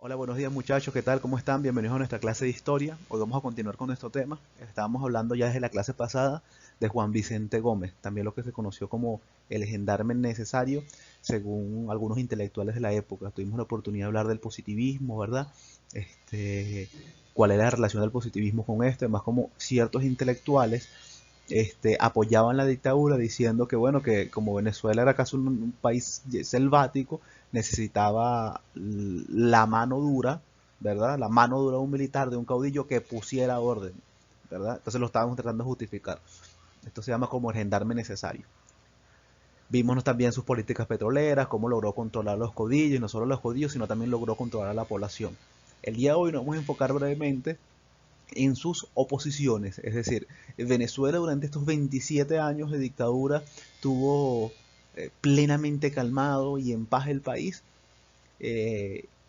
Hola, buenos días muchachos, ¿qué tal? ¿Cómo están? Bienvenidos a nuestra clase de historia. Hoy vamos a continuar con nuestro tema. Estábamos hablando ya desde la clase pasada de Juan Vicente Gómez, también lo que se conoció como el gendarme necesario, según algunos intelectuales de la época. Tuvimos la oportunidad de hablar del positivismo, ¿verdad? Este, cuál era la relación del positivismo con esto, además como ciertos intelectuales apoyaban la dictadura diciendo que bueno, que como Venezuela era casi un país selvático, necesitaba la mano dura, ¿verdad? La mano dura de un militar, de un caudillo que pusiera orden, ¿verdad? Entonces lo estábamos tratando de justificar. Esto se llama como el gendarme necesario. Vimos también sus políticas petroleras, cómo logró controlar los caudillos, y no solo los caudillos, sino también logró controlar a la población. El día de hoy nos vamos a enfocar brevemente en sus oposiciones. Es decir, Venezuela durante estos 27 años de dictadura tuvo plenamente calmado y en paz el país.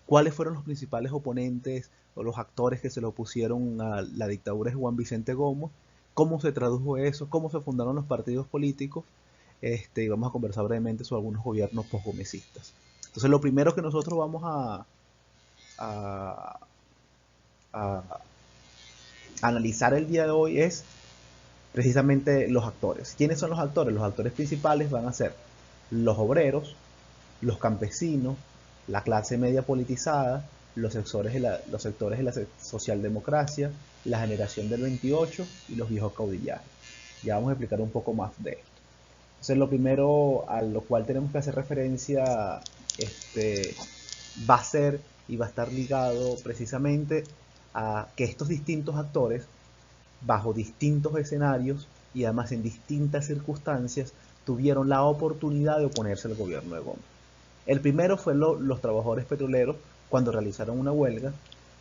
¿Cuáles fueron los principales oponentes o los actores que se le opusieron a la dictadura de Juan Vicente Gómez? ¿Cómo se tradujo eso? ¿Cómo se fundaron los partidos políticos? Y vamos a conversar brevemente sobre algunos gobiernos posgomecistas. Entonces, lo primero que nosotros vamos a, a analizar el día de hoy es precisamente los actores. ¿Quiénes son los actores? Los actores principales van a ser los obreros, los campesinos, la clase media politizada, los sectores de la socialdemocracia, la generación del 28 y los viejos caudillajes. Ya vamos a explicar un poco más de esto. Entonces, lo primero a lo cual tenemos que hacer referencia va a ser y va a estar ligado precisamente a que estos distintos actores bajo distintos escenarios y además en distintas circunstancias, tuvieron la oportunidad de oponerse al gobierno de Gómez. El primero fue los trabajadores petroleros cuando realizaron una huelga.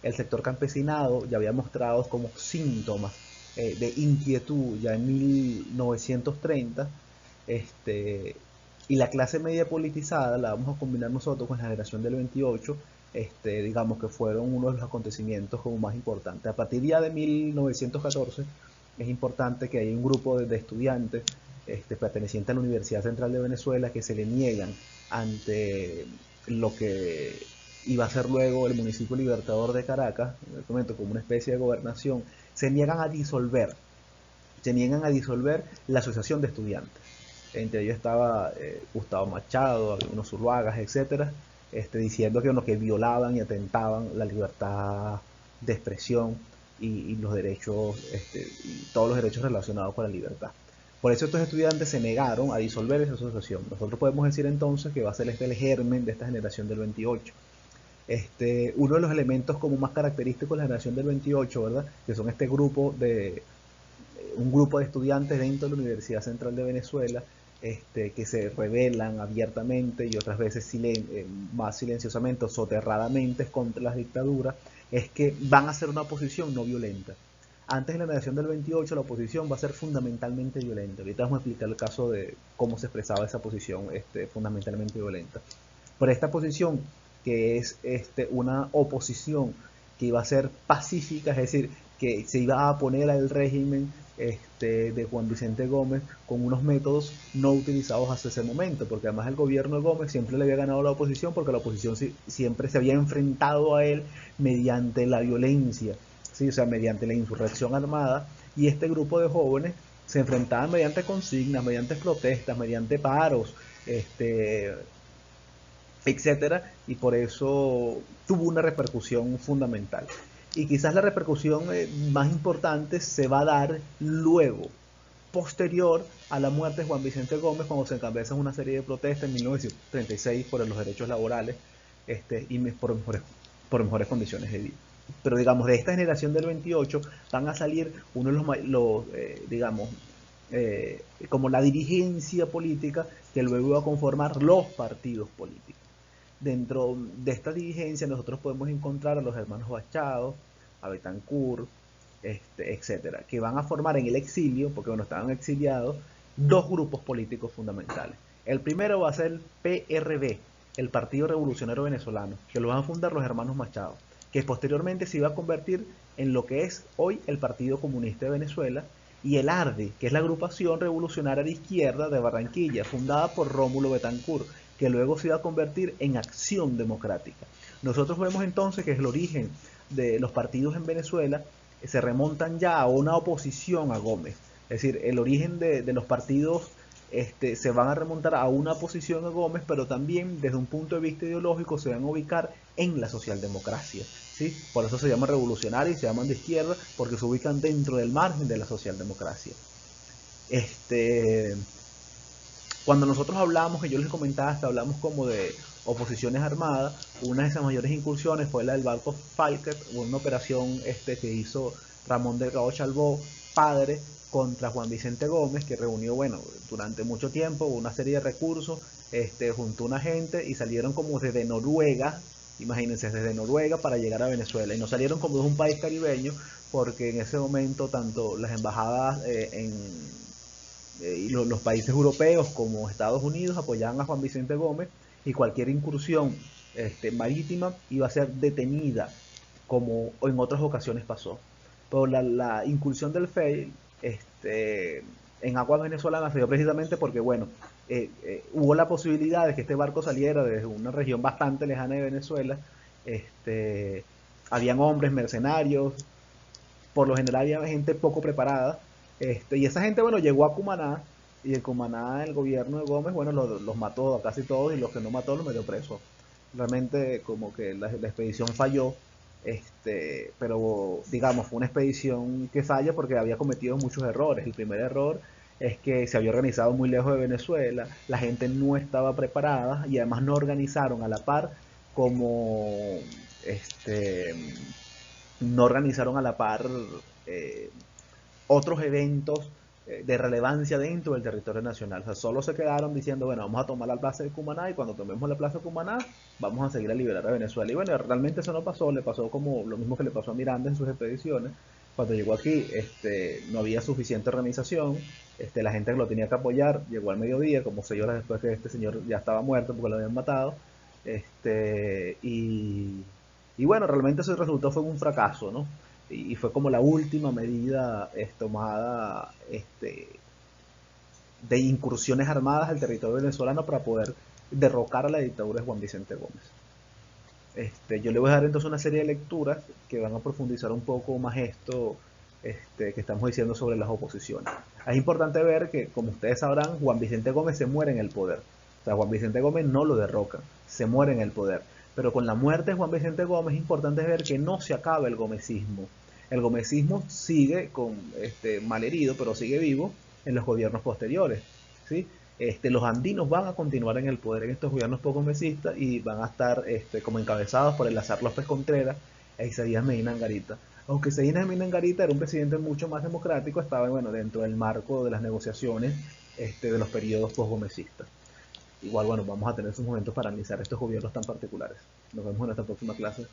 El sector campesinado ya había mostrado como síntomas de inquietud ya en 1930. Y la clase media politizada la vamos a combinar nosotros con la generación del 28, digamos que fueron uno de los acontecimientos como más importantes. A partir ya de 1914 es importante que haya un grupo de estudiantes pertenecientes a la Universidad Central de Venezuela que se le niegan ante lo que iba a ser luego el municipio libertador de Caracas, en este momento como una especie de gobernación, se niegan a disolver la asociación de estudiantes. Entre ellos estaba Gustavo Machado, algunos Zuluagas, etcétera, diciendo que, bueno, que violaban y atentaban la libertad de expresión y los derechos, y todos los derechos relacionados con la libertad. Por eso estos estudiantes se negaron a disolver esa asociación. Nosotros podemos decir entonces que va a ser el germen de esta generación del 28. Uno de los elementos como más característicos de la generación del 28, ¿verdad? Que son un grupo de estudiantes dentro de la Universidad Central de Venezuela, que se rebelan abiertamente y otras veces más silenciosamente o soterradamente contra las dictaduras, es que van a ser una oposición no violenta. Antes de la negación del 28, la oposición va a ser fundamentalmente violenta. Ahorita vamos a explicar el caso de cómo se expresaba esa posición fundamentalmente violenta. Pero esta posición, que es una oposición que iba a ser pacífica, es decir, que se iba a poner al régimen de Juan Vicente Gómez con unos métodos no utilizados hasta ese momento, porque además el gobierno de Gómez siempre le había ganado a la oposición, porque la oposición siempre se había enfrentado a él mediante la violencia, ¿sí? O sea, mediante la insurrección armada, y este grupo de jóvenes se enfrentaban mediante consignas, mediante protestas, mediante paros, etcétera, y por eso tuvo una repercusión fundamental. Y quizás la repercusión más importante se va a dar luego, posterior a la muerte de Juan Vicente Gómez, cuando se encabezan una serie de protestas en 1936 por los derechos laborales y por mejores condiciones de vida. Pero digamos, de esta generación del 28 van a salir uno de digamos, como la dirigencia política que luego va a conformar los partidos políticos. Dentro de esta dirigencia nosotros podemos encontrar a los hermanos Machado, a Betancourt, etcétera, que van a formar en el exilio, porque bueno, estaban exiliados, dos grupos políticos fundamentales. El primero va a ser el PRV, el Partido Revolucionario Venezolano, que lo van a fundar los hermanos Machado, que posteriormente se iba a convertir en lo que es hoy el Partido Comunista de Venezuela, y el ARDE, que es la agrupación revolucionaria de izquierda de Barranquilla, fundada por Rómulo Betancourt, que luego se iba a convertir en Acción Democrática. Nosotros vemos entonces que el origen de los partidos en Venezuela se remontan ya a una oposición a Gómez. Es decir, el origen de los partidos se van a remontar a una oposición a Gómez, pero también desde un punto de vista ideológico se van a ubicar en la socialdemocracia. ¿Sí? Por eso se llaman revolucionarios y se llaman de izquierda, porque se ubican dentro del margen de la socialdemocracia. Este, Cuando nosotros hablamos, que yo les comentaba, hasta hablamos como de oposiciones armadas, una de esas mayores incursiones fue la del barco Falker, una operación que hizo Ramón Delgado Chalbó, padre, contra Juan Vicente Gómez, que reunió, bueno, durante mucho tiempo una serie de recursos, juntó una gente y salieron como desde Noruega, imagínense, desde Noruega para llegar a Venezuela, y no salieron como de un país caribeño, porque en ese momento tanto las embajadas y los países europeos como Estados Unidos apoyaban a Juan Vicente Gómez, y cualquier incursión marítima iba a ser detenida, como en otras ocasiones pasó. Pero la incursión del FEI en aguas venezolanas se dio precisamente porque, bueno, hubo la posibilidad de que este barco saliera desde una región bastante lejana de Venezuela. Habían hombres mercenarios, por lo general había gente poco preparada, y esa gente, bueno, llegó a Cumaná, y en Cumaná el gobierno de Gómez, bueno, los mató a casi todos, y los que no mató los metió presos. Realmente como que la expedición falló, pero digamos, fue una expedición que falla porque había cometido muchos errores. El primer error es que se había organizado muy lejos de Venezuela, la gente no estaba preparada y además no organizaron a la par como este no organizaron a la par eh, otros eventos de relevancia dentro del territorio nacional. O sea, solo se quedaron diciendo, bueno, vamos a tomar la plaza de Cumaná, y cuando tomemos la plaza de Cumaná vamos a seguir a liberar a Venezuela. Y bueno, realmente eso no pasó, le pasó como lo mismo que le pasó a Miranda en sus expediciones. Cuando llegó aquí, no había suficiente organización, la gente que lo tenía que apoyar llegó al mediodía, como 6 horas después que este señor ya estaba muerto porque lo habían matado. este, y, y bueno, realmente ese resultado fue un fracaso, ¿no? Y fue como la última medida tomada de incursiones armadas al territorio venezolano para poder derrocar a la dictadura de Juan Vicente Gómez. Yo le voy a dar entonces una serie de lecturas que van a profundizar un poco más esto que estamos diciendo sobre las oposiciones. Es importante ver que, como ustedes sabrán, Juan Vicente Gómez se muere en el poder. O sea, Juan Vicente Gómez no lo derroca, se muere en el poder. Pero con la muerte de Juan Vicente Gómez es importante ver que no se acaba el gomecismo. El gomecismo sigue malherido, pero sigue vivo en los gobiernos posteriores. ¿Sí? Los andinos van a continuar en el poder en estos gobiernos post-gomecistas y van a estar como encabezados por Eleazar López Contreras e Isaías Medina Angarita. Aunque Isaías Medina Angarita era un presidente mucho más democrático, estaba bueno, dentro del marco de las negociaciones de los periodos post-gomecistas. Igual, bueno, vamos a tener esos momentos para analizar estos gobiernos tan particulares. Nos vemos en esta próxima clase.